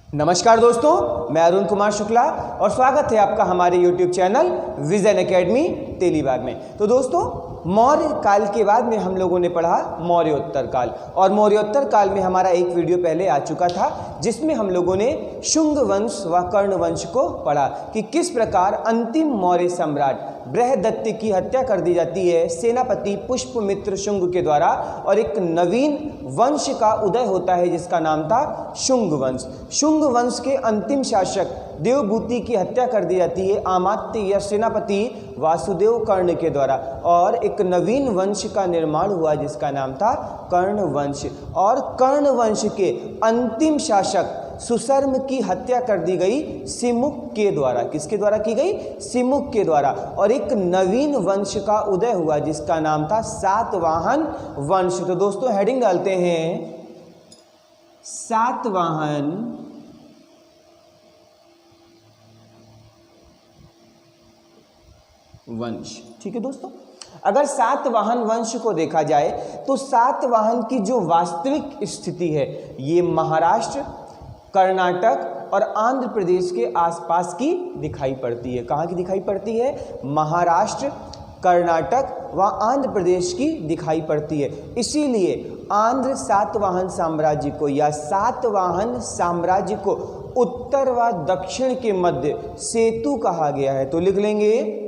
नमस्कार दोस्तों, मैं अरुण कुमार शुक्ला और स्वागत है आपका हमारे YouTube channel vision academy Telibagh में। तो दोस्तों, मौर्य काल के बाद में हम लोगों ने पढ़ा मौर्योत्तर काल, और मौर्योत्तर काल में हमारा एक वीडियो पहले आ चुका था जिसमें हम लोगों ने शुंग वंश व कर्ण वंश को पढ़ा कि किस प्रकार अंतिम मौर्य सम्राट बृहदत्त की हत्या कर दी जाती है सेनापति पुष्पमित्र शुंग के द्वारा, और एक नवीन वंश का उदय होता है जिसका नाम था शुंग वंश। शुंग वंश के अंतिम शासक देवभूति की हत्या कर दी जाती है अमात्य या सेनापति वासुदेव कर्ण के द्वारा, और एक नवीन वंश का निर्माण हुआ जिसका नाम था कर्ण वंश। और कर्ण वंश के अंतिम शासक सुशर्म की हत्या कर दी गई सिमुक के द्वारा। किसके द्वारा की गई? सिमुक के द्वारा। और एक नवीन वंश का उदय हुआ जिसका नाम था सातवाहन वंश। तो दोस्तों हेडिंग डालते हैं सातवाहन वंश। ठीक है दोस्तों, अगर सातवाहन वंश को देखा जाए तो सातवाहन की जो वास्तविक स्थिति है ये महाराष्ट्र, कर्नाटक और आंध्र प्रदेश के आसपास की दिखाई पड़ती है। कहाँ की दिखाई पड़ती है? महाराष्ट्र, कर्नाटक व आंध्र प्रदेश की दिखाई पड़ती है। इसीलिए आंध्र सातवाहन साम्राज्य को या सातवाहन साम्राज्य को उत्तर व दक्षिण के मध्य सेतु कहा गया है। तो लिख लेंगे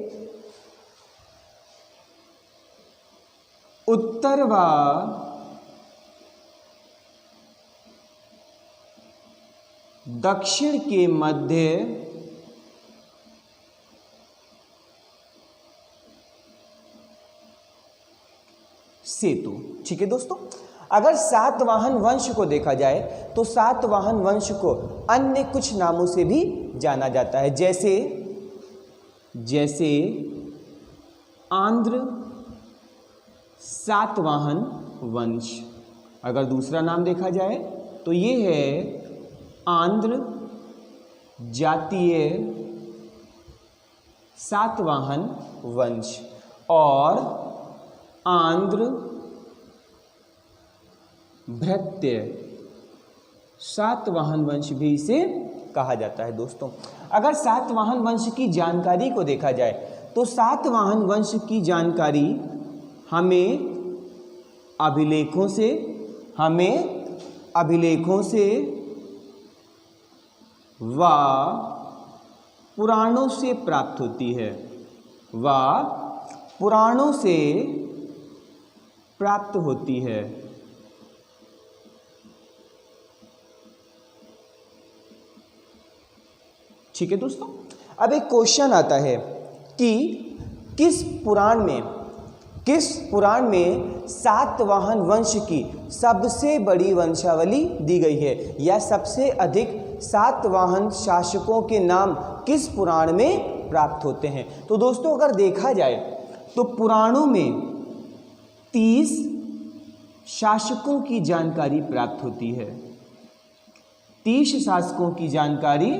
उत्तर व दक्षिण के मध्य सेतु। ठीक है दोस्तों, अगर सातवाहन वंश को देखा जाए तो सातवाहन वंश को अन्य कुछ नामों से भी जाना जाता है, जैसे आंध्र सातवाहन वंश। अगर दूसरा नाम देखा जाए तो ये है आंध्र जातीय सातवाहन वंश, और आंध्र भृत्य सातवाहन वंश भी इसे कहा जाता है। दोस्तों अगर सातवाहन वंश की जानकारी को देखा जाए तो सातवाहन वंश की जानकारी हमें अभिलेखों से व पुराणों से प्राप्त होती है। ठीक है दोस्तों, अब एक क्वेश्चन आता है कि किस पुराण में सातवाहन वंश की सबसे बड़ी वंशावली दी गई है, या सबसे अधिक सातवाहन शासकों के नाम किस पुराण में प्राप्त होते हैं? तो दोस्तों अगर देखा जाए तो पुराणों में 30 शासकों की जानकारी प्राप्त होती है। 30 शासकों की जानकारी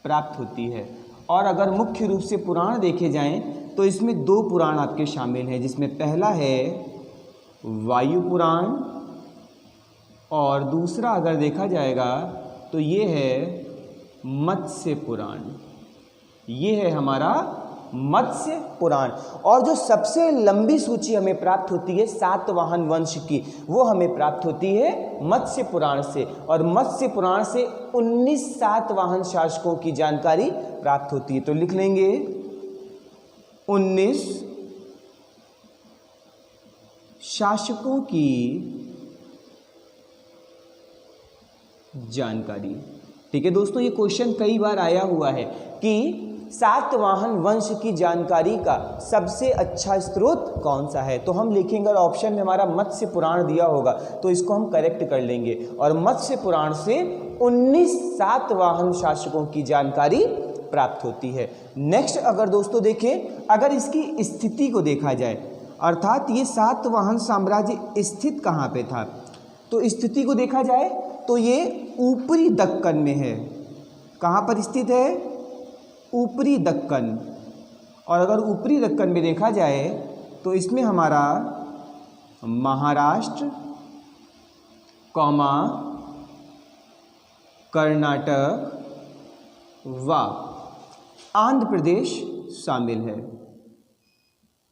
प्राप्त होती है। और अगर मुख्य रूप से पुराण देखे जाएं तो इसमें 2 पुराण आपके शामिल हैं, जिसमें पहला है वायु पुराण और दूसरा अगर देखा जाएगा तो ये है मत्स्य पुराण। ये है हमारा मत्स्य पुराण। और जो सबसे लंबी सूची हमें प्राप्त होती है सातवाहन वंश की, वो हमें प्राप्त होती है मत्स्य पुराण से, और मत्स्य पुराण से 19 सातवाहन शासकों की जानकारी प्राप्त होती है। तो लिख लेंगे 19 शासकों की जानकारी। ठीक है दोस्तों, ये क्वेश्चन कई बार आया हुआ है कि सातवाहन वंश की जानकारी का सबसे अच्छा स्रोत कौन सा है। तो हम लिखेंगे, अगर ऑप्शन में हमारा मत्स्य पुराण दिया होगा तो इसको हम करेक्ट कर लेंगे, और मत्स्य पुराण से 19 सातवाहन शासकों की जानकारी प्राप्त होती है। नेक्स्ट अगर दोस्तों देखें, अगर इसकी स्थिति को देखा जाए, अर्थात ये सातवाहन साम्राज्य स्थित कहाँ पे था, तो स्थिति को देखा जाए तो ये ऊपरी दक्कन में है। कहाँ पर स्थित है? ऊपरी दक्कन। और अगर ऊपरी दक्कन में देखा जाए तो इसमें हमारा महाराष्ट्र, कर्नाटक व आंध्र प्रदेश शामिल है,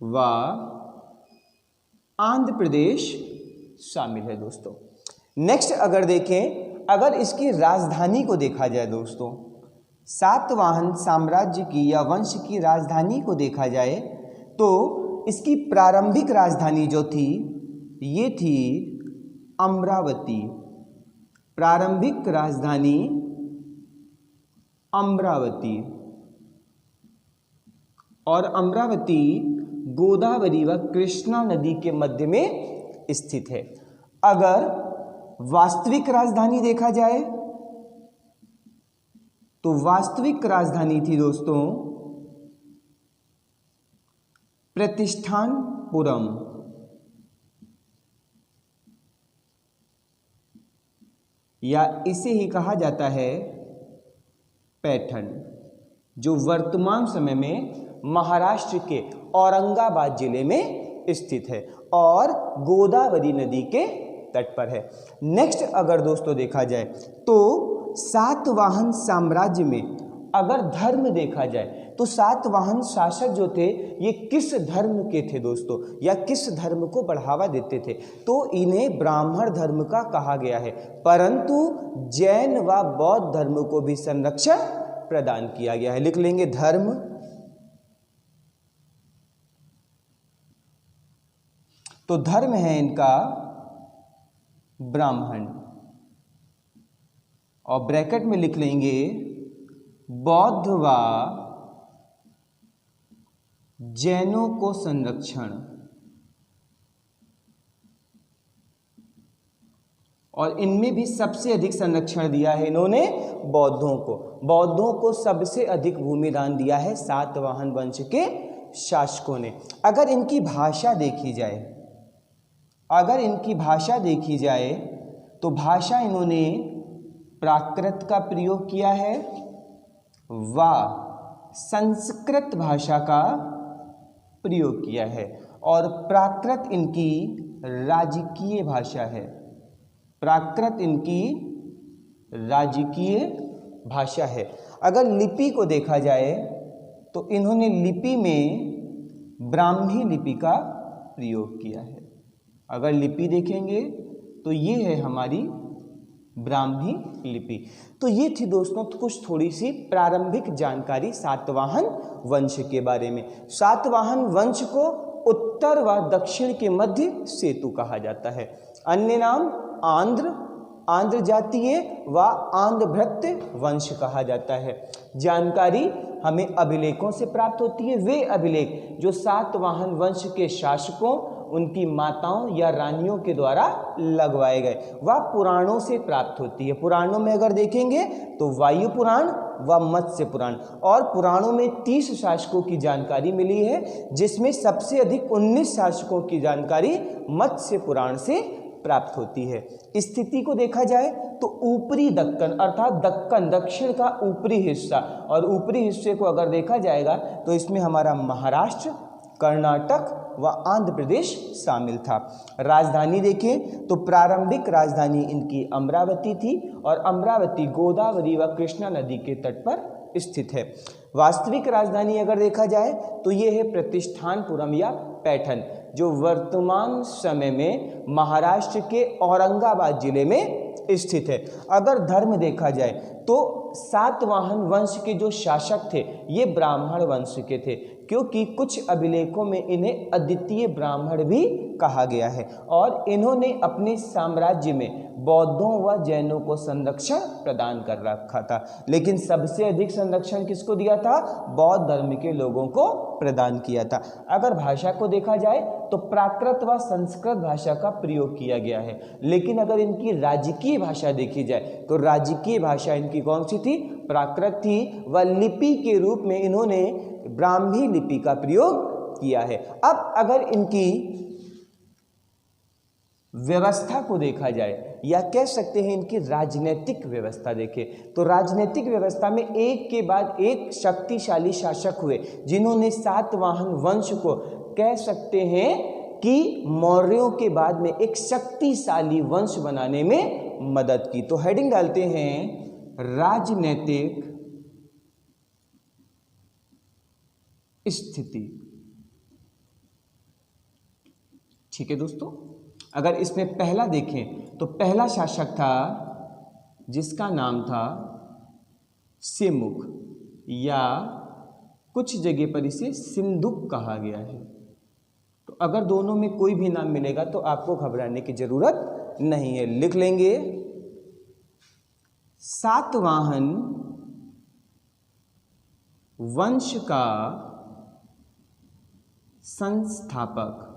व आंध्र प्रदेश शामिल है दोस्तों। नेक्स्ट अगर देखें, अगर इसकी राजधानी को देखा जाए दोस्तों, सातवाहन साम्राज्य की या वंश की राजधानी को देखा जाए तो इसकी प्रारंभिक राजधानी जो थी ये थी अमरावती। प्रारंभिक राजधानी अमरावती, और अमरावती गोदावरी व कृष्णा नदी के मध्य में स्थित है। अगर वास्तविक राजधानी देखा जाए तो वास्तविक राजधानी थी दोस्तों प्रतिष्ठानपुरम, या इसे ही कहा जाता है पैठण, जो वर्तमान समय में महाराष्ट्र के औरंगाबाद जिले में स्थित है और गोदावरी नदी के तट पर है। नेक्स्ट अगर दोस्तों देखा जाए तो सातवाहन साम्राज्य में अगर धर्म देखा जाए तो सातवाहन शासक जो थे ये किस धर्म के थे दोस्तों, या किस धर्म को बढ़ावा देते थे, तो इन्हें ब्राह्मण धर्म का कहा गया है, परंतु जैन व बौद्ध धर्म को भी संरक्षण प्रदान किया गया है। लिख लेंगे धर्म, तो धर्म है इनका ब्राह्मण, और ब्रैकेट में लिख लेंगे बौद्ध व जैनों को संरक्षण, और इनमें भी सबसे अधिक संरक्षण दिया है इन्होंने बौद्धों को। बौद्धों को सबसे अधिक भूमिदान दिया है सातवाहन वंश के शासकों ने। अगर इनकी भाषा देखी जाए, अगर इनकी भाषा देखी जाए तो भाषा इन्होंने प्राकृत का प्रयोग किया है व संस्कृत भाषा का प्रयोग किया है, और प्राकृत इनकी राजकीय भाषा है। प्राकृत इनकी राजकीय भाषा है। अगर लिपि को देखा जाए तो इन्होंने लिपि में ब्राह्मी लिपि का प्रयोग किया है। अगर लिपि देखेंगे तो ये है हमारी ब्राह्मी लिपि। तो ये थी दोस्तों कुछ थोड़ी सी प्रारंभिक जानकारी सातवाहन वंश के बारे में। सातवाहन वंश को उत्तर व दक्षिण के मध्य सेतु कहा जाता है। अन्य नाम आंध्र जातीय व आंध्रभृत्य वंश कहा जाता है। जानकारी हमें अभिलेखों से प्राप्त होती है। वे अभिलेख जो सातवाहन वंश के शासकों, उनकी माताओं या रानियों के द्वारा लगवाए गए, वह पुराणों से प्राप्त होती है। पुराणों में अगर देखेंगे तो वायु पुराण व मत्स्य पुराण, और पुराणों में 30 शासकों की जानकारी मिली है, जिसमें सबसे अधिक 19 शासकों की जानकारी मत्स्य पुराण से प्राप्त होती है। स्थिति को देखा जाए तो ऊपरी दक्कन अर्थात दक्कन दक्षिण का ऊपरी हिस्सा, और ऊपरी हिस्से को अगर देखा जाएगा तो इसमें हमारा महाराष्ट्र, कर्नाटक व आंध्र प्रदेश शामिल था। राजधानी देखें तो प्रारंभिक राजधानी इनकी अमरावती थी, और अमरावती गोदावरी व कृष्णा नदी के तट पर स्थित है। वास्तविक राजधानी अगर देखा जाए तो ये है प्रतिष्ठानपुरम या पैठण, जो वर्तमान समय में महाराष्ट्र के औरंगाबाद जिले में स्थित है। अगर धर्म देखा जाए तो सातवाहन वंश के जो शासक थे ये ब्राह्मण वंश के थे, क्योंकि कुछ अभिलेखों में इन्हें अद्वितीय ब्राह्मण भी कहा गया है, और इन्होंने अपने साम्राज्य में बौद्धों व जैनों को संरक्षण प्रदान कर रखा था। लेकिन सबसे अधिक संरक्षण किसको दिया था? बौद्ध धर्म के लोगों को प्रदान किया था। अगर भाषा को देखा जाए तो प्राकृत व संस्कृत भाषा का प्रयोग किया गया है, लेकिन अगर इनकी राजकीय भाषा देखी जाए तो राजकीय भाषा इनकी कौन सी थी? प्राकृत थी, व लिपि के रूप में इन्होंने ब्राह्मी लिपि का प्रयोग किया है। अब अगर इनकी व्यवस्था को देखा जाए, या कह सकते हैं इनकी राजनीतिक व्यवस्था देखें, तो राजनीतिक व्यवस्था में एक के बाद एक शक्तिशाली शासक हुए, जिन्होंने सातवाहन वंश को कह सकते हैं कि मौर्यों के बाद में एक शक्तिशाली वंश बनाने में मदद की। तो हेडिंग डालते हैं राजनीतिक स्थिति। ठीक है दोस्तों, अगर इसमें पहला देखें तो पहला शासक था जिसका नाम था सिमुक, या कुछ जगह पर इसे सिंधुक कहा गया है। तो अगर दोनों में कोई भी नाम मिलेगा तो आपको घबराने की जरूरत नहीं है, लिख लेंगे। सातवाहन वंश का संस्थापक।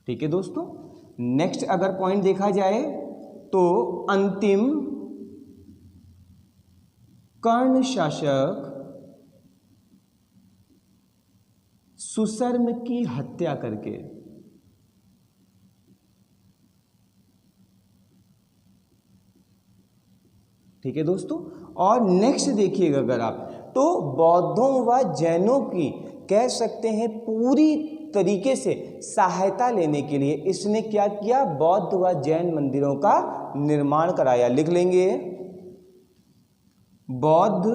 ठीक है दोस्तों, नेक्स्ट अगर पॉइंट देखा जाए तो अंतिम कर्ण शासक सुशर्म की हत्या करके। ठीक है दोस्तों, और नेक्स्ट देखिएगा अगर आप तो बौद्धों व जैनों की कह सकते हैं पूरी तरीके से सहायता लेने के लिए इसने क्या किया, बौद्ध व जैन मंदिरों का निर्माण कराया। लिख लेंगे, बौद्ध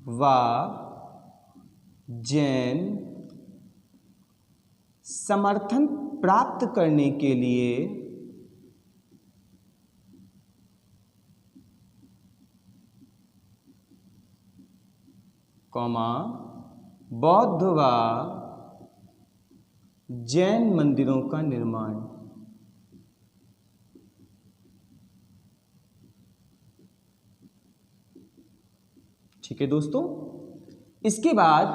व जैन समर्थन प्राप्त करने के लिए बौद्ध व जैन मंदिरों का निर्माण। ठीक है दोस्तों, इसके बाद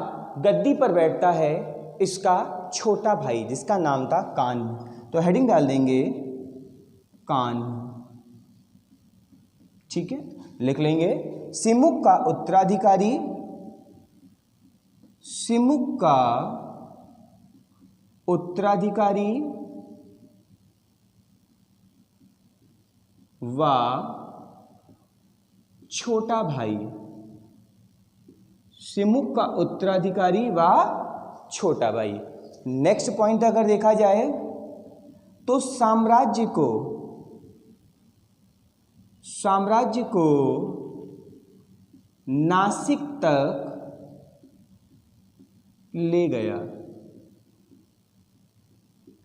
गद्दी पर बैठता है इसका छोटा भाई जिसका नाम था कान। तो हेडिंग डाल देंगे कान। ठीक है, लिख लेंगे सिमुक का उत्तराधिकारी, सिमुक का उत्तराधिकारी व छोटा भाई, सिमुक का उत्तराधिकारी व छोटा भाई। नेक्स्ट पॉइंट अगर देखा जाए तो साम्राज्य को नासिक तक ले गया।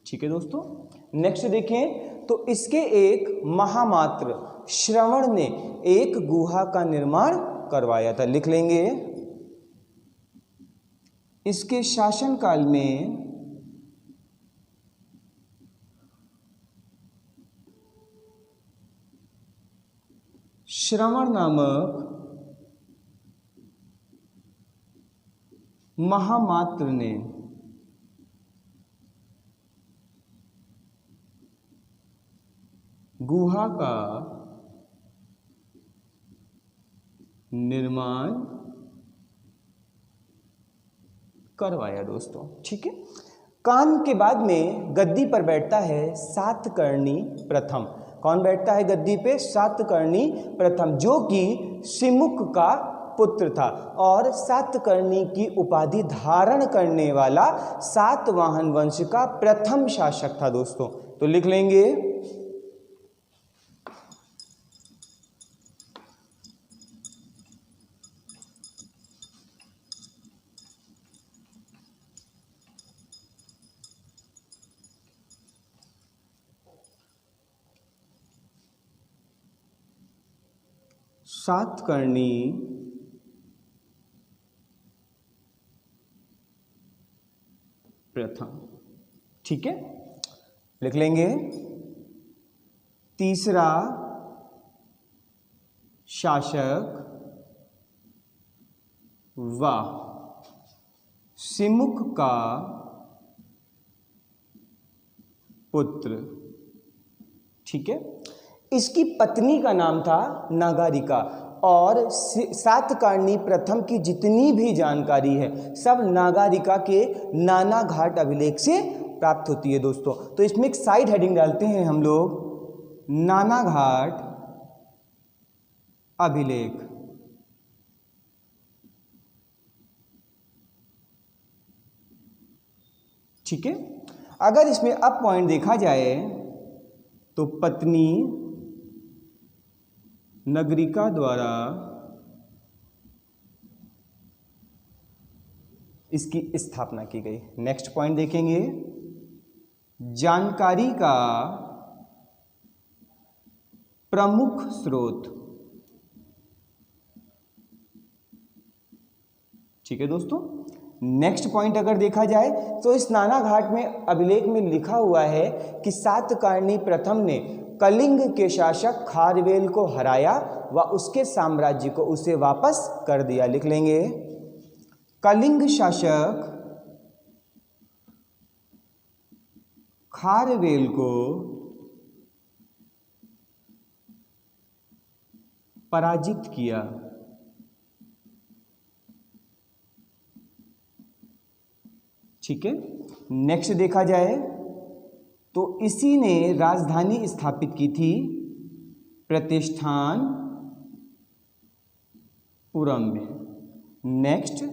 ठीक है दोस्तों, नेक्स्ट देखें तो इसके एक महामात्र श्रवण ने एक गुहा का निर्माण करवाया था। लिख लेंगे, इसके शासनकाल में श्रवण नामक महामात्र ने गुहा का निर्माण करवाया दोस्तों। ठीक है, कान के बाद में गद्दी पर बैठता है सातकर्णी प्रथम। कौन बैठता है गद्दी पे? सातकर्णी प्रथम, जो कि सिमुक का पुत्र था और सातकर्णी की उपाधि धारण करने वाला सातवाहन वंश का प्रथम शासक था दोस्तों। तो लिख लेंगे सातकर्णी प्रथम। ठीक है, लिख लेंगे तीसरा शासक व सिमुक का पुत्र। ठीक है, इसकी पत्नी का नाम था नागारिका और सातकर्णी प्रथम की जितनी भी जानकारी है सब नागारिका के नाना घाट अभिलेख से प्राप्त होती है दोस्तों। तो इसमें एक साइड हेडिंग डालते हैं हम लोग, नाना घाट अभिलेख। ठीक है, अगर इसमें अब पॉइंट देखा जाए तो पत्नी नगरिका द्वारा इसकी स्थापना की गई। नेक्स्ट पॉइंट देखेंगे, जानकारी का प्रमुख स्रोत। ठीक है दोस्तों। नेक्स्ट पॉइंट अगर देखा जाए तो इस नानाघाट में अभिलेख में लिखा हुआ है कि सातकर्णी प्रथम ने कलिंग के शासक खारवेल को हराया व उसके साम्राज्य को उसे वापस कर दिया। लिख लेंगे, कलिंग शासक खारवेल को पराजित किया। ठीक है। नेक्स्ट देखा जाए तो इसी ने राजधानी स्थापित की थी प्रतिष्ठानपुरम में। नेक्स्ट,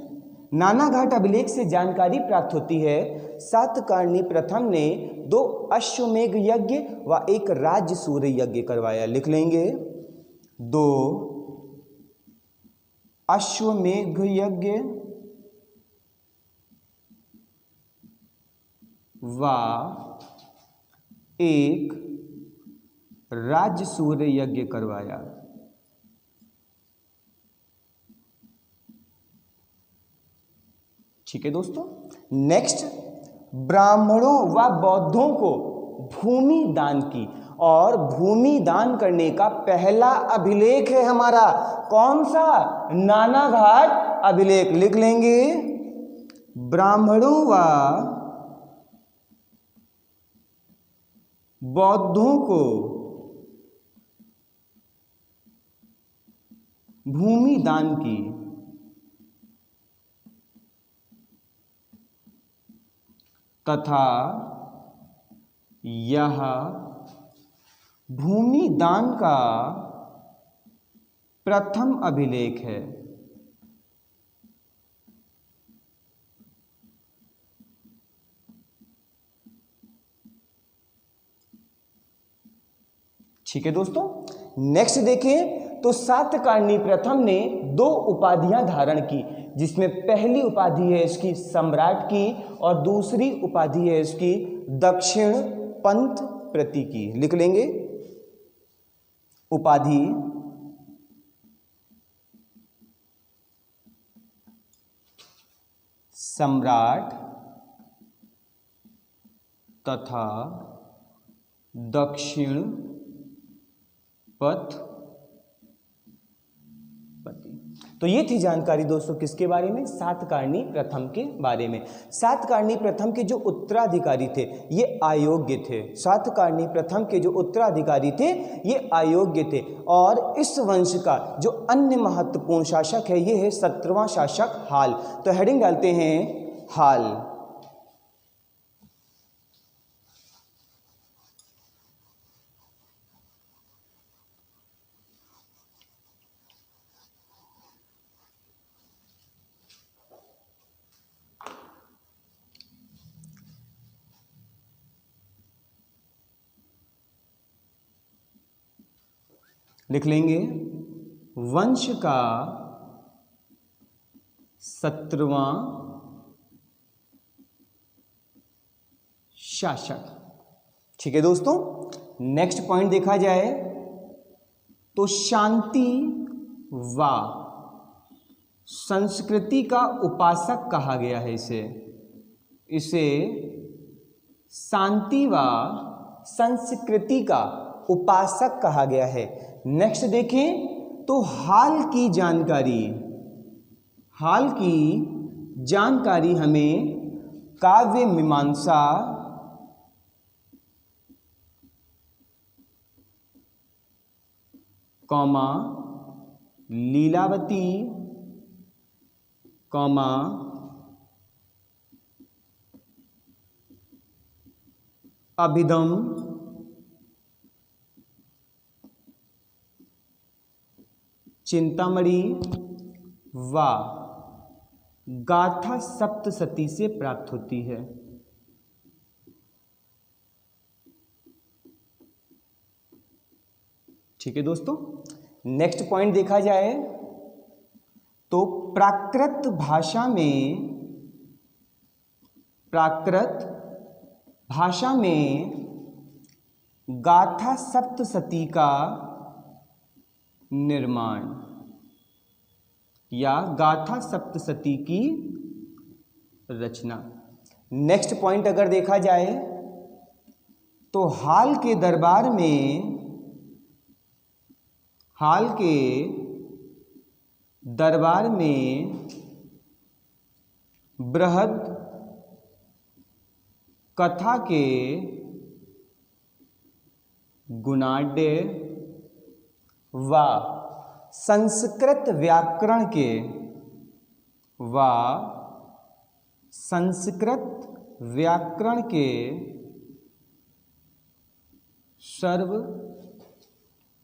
नानाघाट अभिलेख से जानकारी प्राप्त होती है सातकर्णी प्रथम ने 2 अश्वमेघ यज्ञ व 1 राजसूय यज्ञ करवाया। लिख लेंगे, 2 अश्वमेघ यज्ञ व 1 राजसूय यज्ञ करवाया। ठीक है दोस्तों। नेक्स्ट, ब्राह्मणों व बौद्धों को भूमि दान की, और भूमि दान करने का पहला अभिलेख है हमारा कौन सा? नानाघाट अभिलेख। लिख लेंगे, ब्राह्मणों व बौद्धों को भूमि दान की तथा यह भूमि दान का प्रथम अभिलेख है। ठीक है दोस्तों। नेक्स्ट देखें तो सातकर्णी प्रथम ने 2 उपाधियां धारण की, जिसमें पहली उपाधि है इसकी सम्राट की और दूसरी उपाधि है इसकी दक्षिण पंथ प्रति की। लिख लेंगे, उपाधि सम्राट तथा दक्षिण पथ पति। तो ये थी जानकारी दोस्तों किसके बारे में? सातकर्णी प्रथम के बारे में। सातकर्णी प्रथम के जो उत्तराधिकारी थे ये अयोग्य थे। सातकर्णी प्रथम के जो उत्तराधिकारी थे ये अयोग्य थे। और इस वंश का जो अन्य महत्वपूर्ण शासक है ये है 17वां शासक हाल। तो हेडिंग डालते हैं हाल। लिख लेंगे, वंश का 17वां शासक। ठीक है दोस्तों। नेक्स्ट पॉइंट देखा जाए तो शांति व संस्कृति का उपासक कहा गया है इसे शांति व संस्कृति का उपासक कहा गया है। नेक्स्ट देखें तो हाल की जानकारी हमें काव्य मीमांसा कौमा लीलावती कौमा अभिधम चिंतामणि व गाथा सप्तशती से प्राप्त होती है। ठीक है दोस्तों। नेक्स्ट पॉइंट देखा जाए तो प्राकृत भाषा में गाथा सप्तशती का निर्माण या गाथा सप्तशती की रचना। नेक्स्ट पॉइंट अगर देखा जाए तो हाल के दरबार में बृहद कथा के गुणाढ्य व संस्कृत व्याकरण के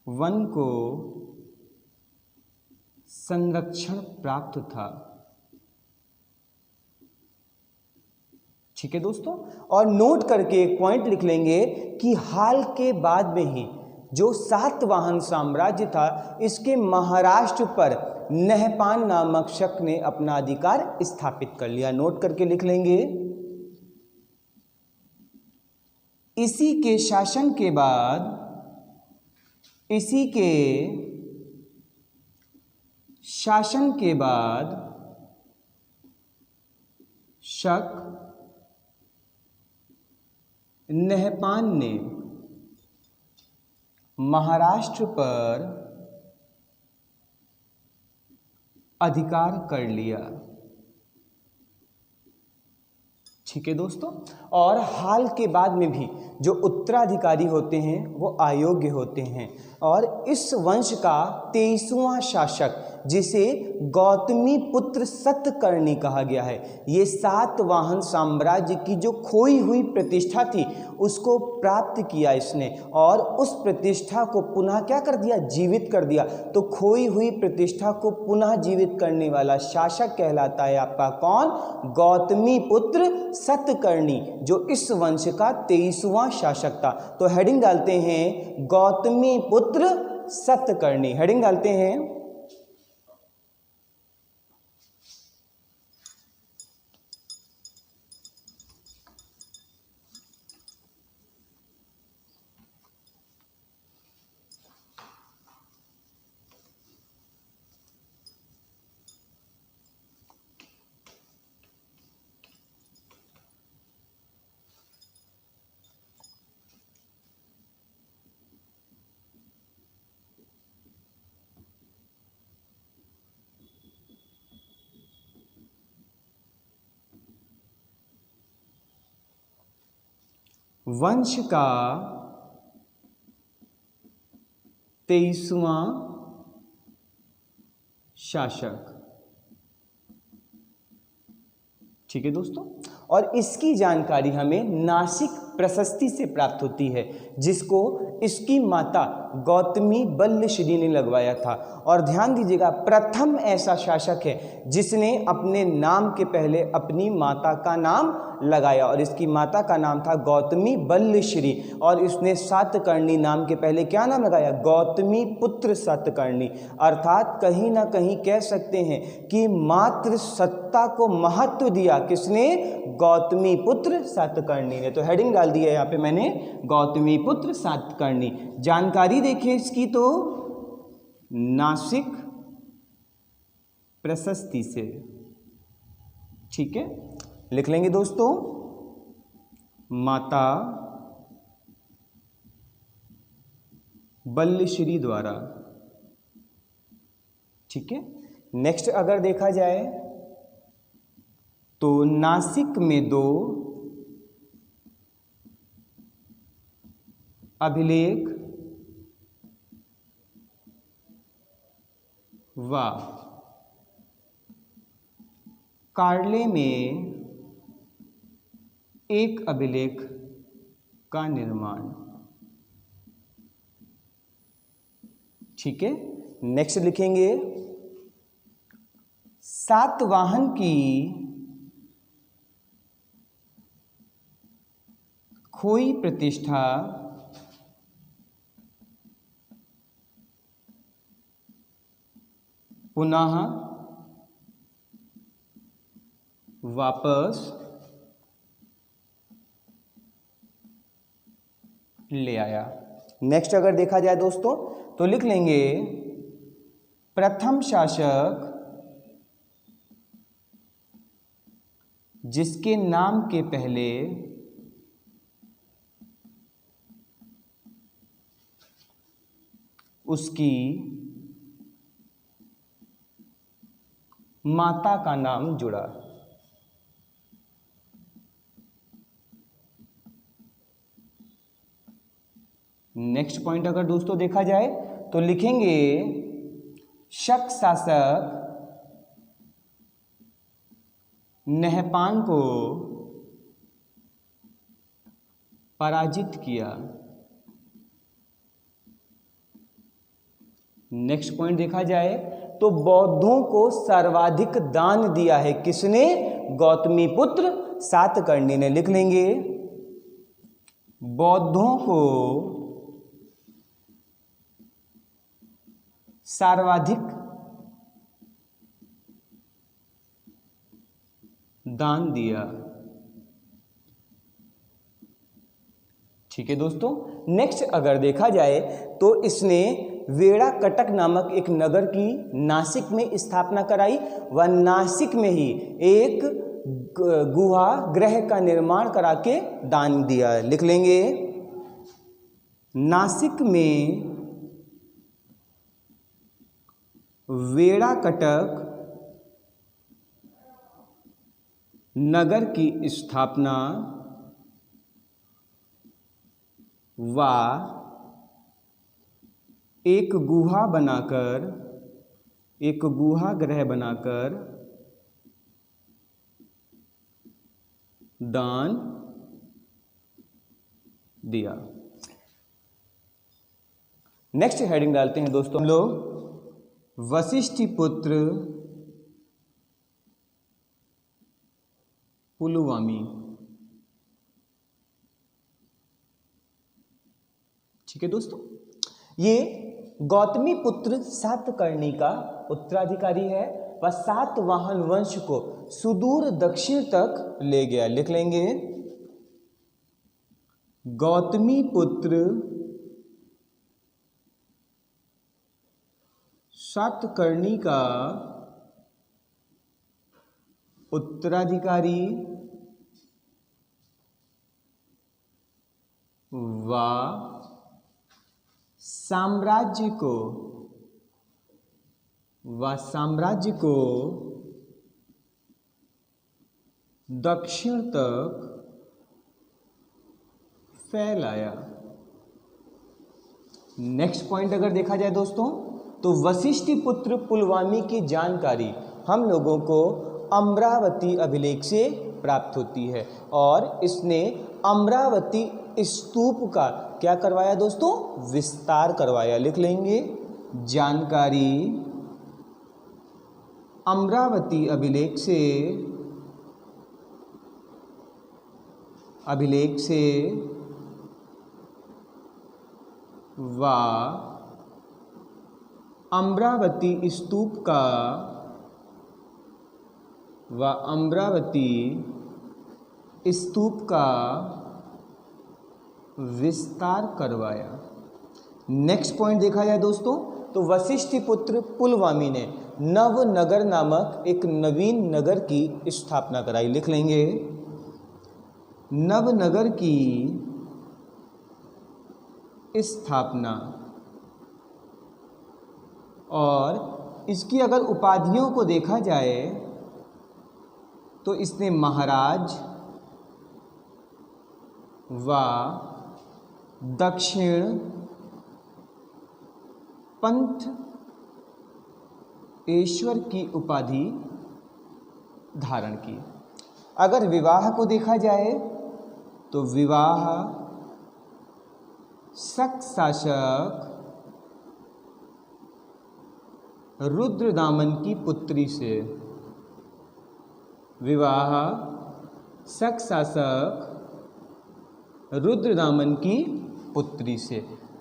सर्वन को संरक्षण प्राप्त था। ठीक है दोस्तों, और नोट करके एक पॉइंट लिख लेंगे कि हाल के बाद में ही जो सातवाहन साम्राज्य था इसके महाराष्ट्र पर नहपान नामक शक ने अपना अधिकार स्थापित कर लिया। नोट करके लिख लेंगे। इसी के शासन के बाद शक नहपान ने महाराष्ट्र पर अधिकार कर लिया। ठीक है दोस्तों, और हाल के बाद में भी जो उत्तराधिकारी होते हैं वो अयोग्य होते हैं और इस वंश का 23वां शासक जिसे गौतमी पुत्र सतकर्णी कहा गया है, ये सातवाहन साम्राज्य की जो खोई हुई प्रतिष्ठा थी उसको प्राप्त किया इसने और उस प्रतिष्ठा को पुनः क्या कर दिया, जीवित कर दिया। तो खोई हुई प्रतिष्ठा को पुनः जीवित करने वाला शासक कहलाता है आपका कौन, गौतमी पुत्र सतकर्णी, जो इस वंश का 23वां शासक था। तो हेडिंग डालते हैं गौतमी पुत्र सतकर्णी, हेडिंग डालते हैं। वंश का 23वां शासक। ठीक है दोस्तों, और इसकी जानकारी हमें नासिक प्रशस्ति से प्राप्त होती है जिसको इसकी माता गौतमी बल्लश्री ने लगवाया था। और ध्यान दीजिएगा, प्रथम ऐसा शासक है जिसने अपने नाम के पहले अपनी माता का नाम लगाया और इसकी माता का नाम था गौतमी बल्लश्री और इसने सातकर्णी नाम के पहले क्या नाम लगाया, गौतमी पुत्र सातकर्णी। अर्थात कहीं ना कहीं कह सकते हैं कि मातृ सत्ता को महत्व दिया किसने, गौतमी पुत्र सातकर्णी ने। तो हेडिंग डाल दी है यहाँ पे मैंने गौतमी पुत्र सातकर्णी। जानकारी देखिए इसकी, तो नासिक प्रशस्ति से। ठीक है, लिख लेंगे दोस्तों, माता बल्लश्री द्वारा। ठीक है, नेक्स्ट अगर देखा जाए तो नासिक में 2 अभिलेख व कार्ले में 1 अभिलेख का निर्माण। ठीक है, नेक्स्ट लिखेंगे, सातवाहन की खोई प्रतिष्ठा पुनः वापस ले आया। नेक्स्ट अगर देखा जाए दोस्तों तो लिख लेंगे प्रथम शासक जिसके नाम के पहले उसकी माता का नाम जुड़ा। नेक्स्ट पॉइंट अगर दोस्तों देखा जाए तो लिखेंगे शक शासक नहपान को पराजित किया। नेक्स्ट पॉइंट देखा जाए तो बौद्धों को सर्वाधिक दान दिया है किसने? गौतमीपुत्र सातकर्णी ने। लिख लेंगे बौद्धों को सर्वाधिक दान दिया। ठीक है दोस्तों। नेक्स्ट अगर देखा जाए तो इसने वेड़ा कटक नामक एक नगर की नासिक में स्थापना कराई व नासिक में ही एक गुहा गृह का निर्माण करा के दान दिया। लिख लेंगे नासिक में वेड़ा कटक नगर की स्थापना व एक गुहा बनाकर एक गुहा गृह बनाकर दान दिया। नेक्स्ट हेडिंग डालते हैं दोस्तों हम लोग वशिष्ठ पुत्र पुलवामी। ठीक है दोस्तों, ये गौतमी पुत्र सातकर्णी का उत्तराधिकारी है वह सातवाहन वंश को सुदूर दक्षिण तक ले गया। लिख लेंगे गौतमी पुत्र सातकर्णी का उत्तराधिकारी व साम्राज्य को दक्षिण तक फैलाया। नेक्स्ट पॉइंट अगर देखा जाए दोस्तों तो वशिष्ठ पुत्र पुलवामी की जानकारी हम लोगों को अमरावती अभिलेख से प्राप्त होती है और इसने अमरावती स्तूप का क्या करवाया दोस्तों? विस्तार करवाया। लिख लेंगे जानकारी अमरावती अभिलेख से व अमरावती स्तूप का विस्तार करवाया। नेक्स्ट पॉइंट देखा जाए दोस्तों तो वशिष्ठ पुत्र पुलवामी ने नवनगर नामक एक नवीन नगर की स्थापना कराई। लिख लेंगे नवनगर की स्थापना। और इसकी अगर उपाधियों को देखा जाए तो इसने महाराज व दक्षिण पंथ ईश्वर की उपाधि धारण की। अगर विवाह को देखा जाए तो विवाह शक शासक रुद्रदामन की पुत्री से। विवाह शक शासक रुद्रदामन की पुत्री से।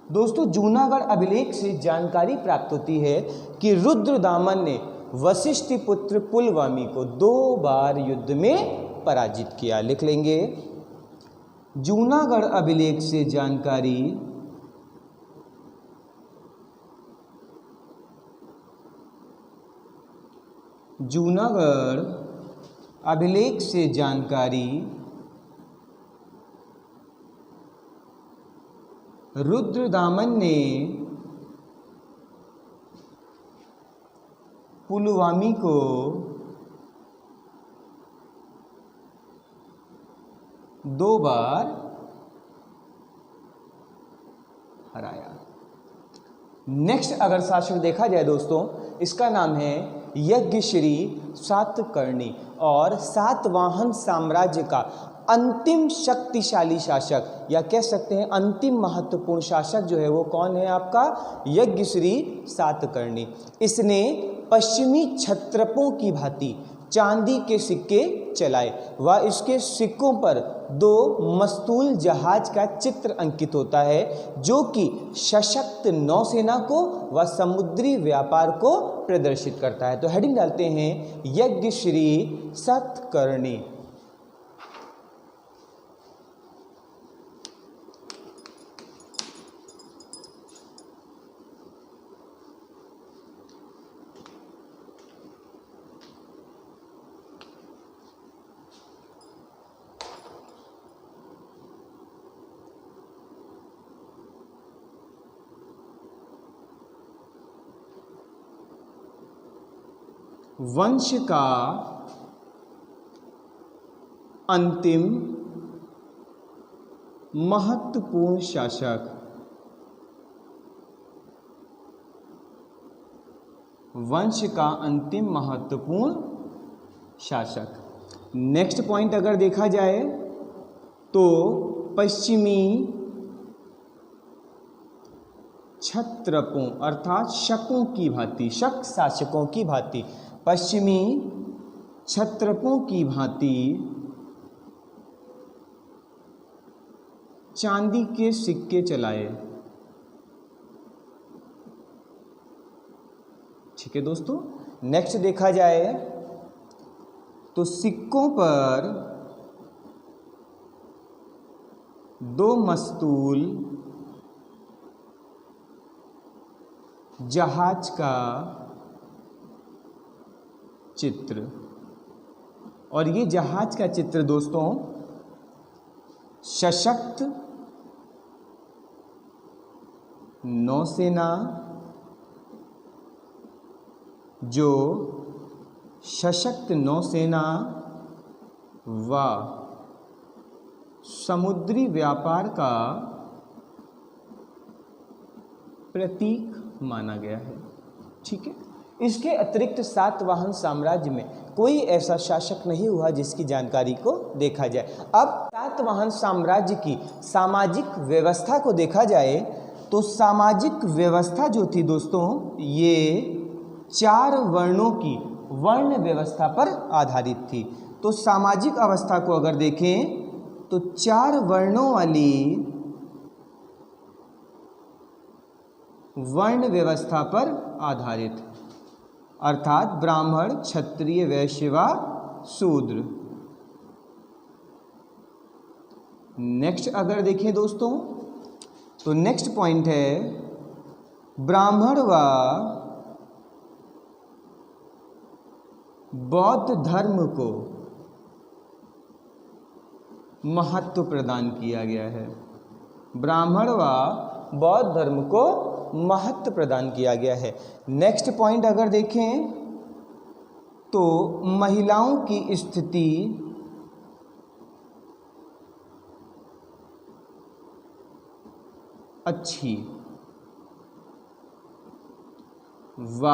दोस्तों जूनागढ़ अभिलेख से जानकारी प्राप्त होती है कि रुद्रदामन ने वशिष्ठ पुत्र पुलवामी को 2 बार युद्ध में पराजित किया। लिख लेंगे, जूनागढ़ अभिलेख से जानकारी जूनागढ़ अभिलेख से जानकारी रुद्रदामन ने पुलवामी को 2 बार हराया। नेक्स्ट अगर शासक देखा जाए दोस्तों, इसका नाम है यज्ञश्री सातकर्णी और सातवाहन साम्राज्य का अंतिम शक्तिशाली शासक या कह सकते हैं अंतिम महत्वपूर्ण शासक जो है वो कौन है आपका, यज्ञश्री सातकर्णी। इसने पश्चिमी क्षत्रपों की भांति चांदी के सिक्के चलाए व इसके सिक्कों पर 2 मस्तूल जहाज का चित्र अंकित होता है जो कि सशक्त नौसेना को व समुद्री व्यापार को प्रदर्शित करता है। तो हेडिंग डालते हैं यज्ञश्री सातकर्णी। वंश का अंतिम महत्वपूर्ण शासक, वंश का अंतिम महत्वपूर्ण शासक। नेक्स्ट पॉइंट अगर देखा जाए तो पश्चिमी क्षत्रपों अर्थात शकों की भांति, शक शासकों की भांति, पश्चिमी क्षत्रपों की भांति चांदी के सिक्के चलाए। ठीक है दोस्तों। नेक्स्ट देखा जाए तो सिक्कों पर 2 मस्तूल जहाज का चित्र, और ये जहाज का चित्र दोस्तों सशक्त नौसेना, जो सशक्त नौसेना व समुद्री व्यापार का प्रतीक माना गया है। ठीक है। इसके अतिरिक्त सातवाहन साम्राज्य में कोई ऐसा शासक नहीं हुआ जिसकी जानकारी को देखा जाए। अब सातवाहन साम्राज्य की सामाजिक व्यवस्था को देखा जाए तो सामाजिक व्यवस्था जो थी दोस्तों ये 4 वर्णों की वर्ण व्यवस्था पर आधारित थी। तो सामाजिक अवस्था को अगर देखें तो 4 वर्णों वाली वर्ण व्यवस्था पर आधारित, अर्थात ब्राह्मण, क्षत्रिय, वैश्य व शूद्र। नेक्स्ट अगर देखें दोस्तों तो नेक्स्ट पॉइंट है ब्राह्मण व बौद्ध धर्म को महत्व प्रदान किया गया है। ब्राह्मण व बौद्ध धर्म को महत्व प्रदान किया गया है। नेक्स्ट पॉइंट अगर देखें तो महिलाओं की स्थिति अच्छी व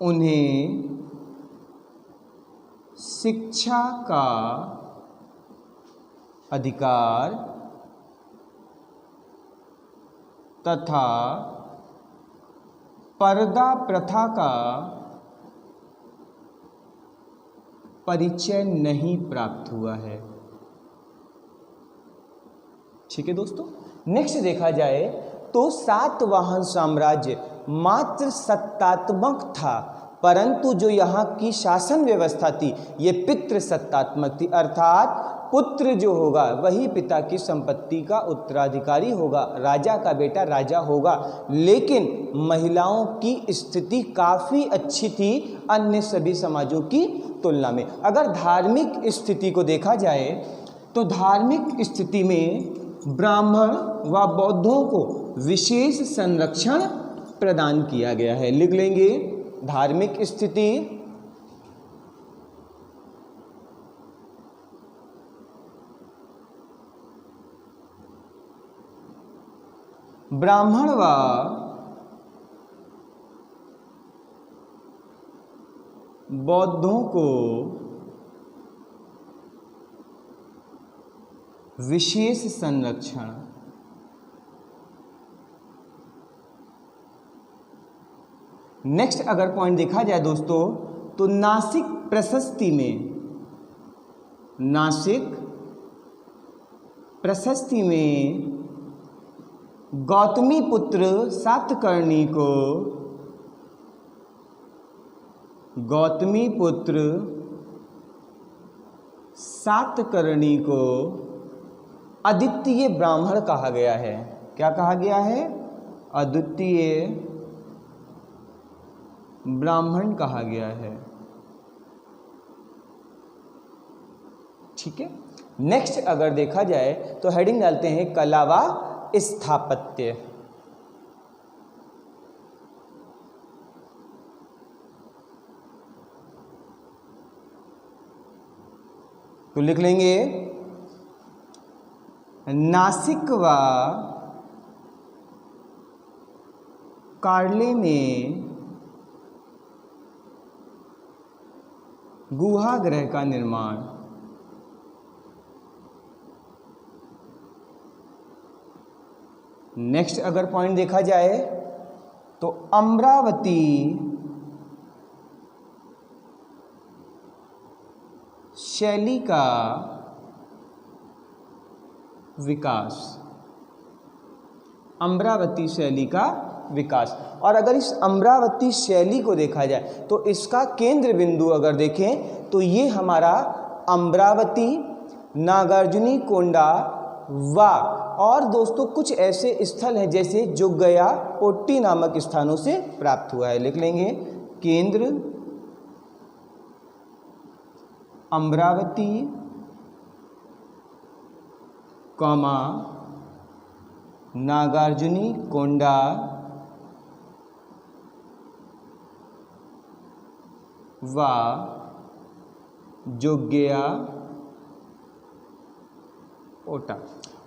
उन्हें शिक्षा का अधिकार तथा पर्दा प्रथा का परिचय नहीं प्राप्त हुआ है। ठीक है दोस्तों। नेक्स्ट देखा जाए तो सातवाहन साम्राज्य मात्र सत्तात्मक था, परंतु जो यहाँ की शासन व्यवस्था थी ये पितृ सत्तात्मक थी, अर्थात पुत्र जो होगा वही पिता की संपत्ति का उत्तराधिकारी होगा, राजा का बेटा राजा होगा। लेकिन महिलाओं की स्थिति काफ़ी अच्छी थी अन्य सभी समाजों की तुलना में। अगर धार्मिक स्थिति को देखा जाए तो धार्मिक स्थिति में ब्राह्मण व बौद्धों को विशेष संरक्षण प्रदान किया गया है। लिख लेंगे, धार्मिक स्थिति ब्राह्मण व बौद्धों को विशेष संरक्षण। नेक्स्ट अगर पॉइंट देखा जाए दोस्तों तो नासिक प्रशस्ति में गौतमी पुत्र सातकर्णी को अद्वितीय ब्राह्मण कहा गया है। क्या कहा गया है? अद्वितीय ब्राह्मण कहा गया है। ठीक है। नेक्स्ट अगर देखा जाए तो हेडिंग डालते हैं कला व स्थापत्य। तो लिख लेंगे, नासिक व कार्ले में गुहागृह का निर्माण। नेक्स्ट अगर पॉइंट देखा जाए तो अमरावती शैली का विकास। अमरावती शैली का विकास। और अगर इस अमरावती शैली को देखा जाए तो इसका केंद्र बिंदु अगर देखें तो ये हमारा अमरावती, नागार्जुनी कोंडा व और दोस्तों कुछ ऐसे स्थल हैं जैसे जोगया, ओट्टी नामक स्थानों से प्राप्त हुआ है। लिख लेंगे, केंद्र अमरावती, कॉमा नागार्जुनी कोंडा व जोग्या ओटा।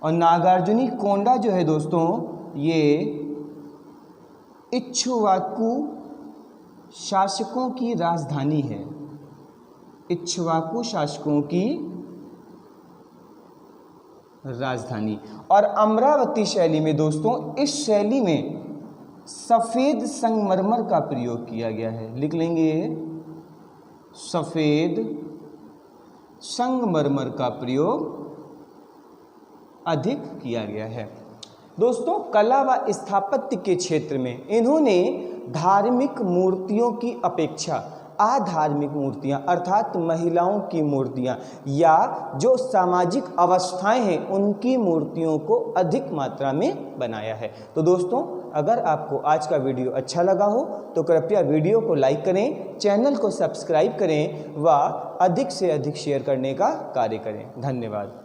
और नागार्जुनी कोंडा जो है दोस्तों ये इक्ष्वाकु शासकों की राजधानी है। इक्ष्वाकु शासकों की राजधानी। और अमरावती शैली में दोस्तों इस शैली में सफ़ेद संगमरमर का प्रयोग किया गया है। लिख लेंगे, सफ़ेद संगमरमर का प्रयोग अधिक किया गया है। दोस्तों कला व स्थापत्य के क्षेत्र में इन्होंने धार्मिक मूर्तियों की अपेक्षा अधार्मिक मूर्तियां अर्थात महिलाओं की मूर्तियां या जो सामाजिक अवस्थाएं हैं उनकी मूर्तियों को अधिक मात्रा में बनाया है। तो दोस्तों अगर आपको आज का वीडियो अच्छा लगा हो तो कृपया वीडियो को लाइक करें, चैनल को सब्सक्राइब करें व अधिक से अधिक शेयर करने का कार्य करें। धन्यवाद।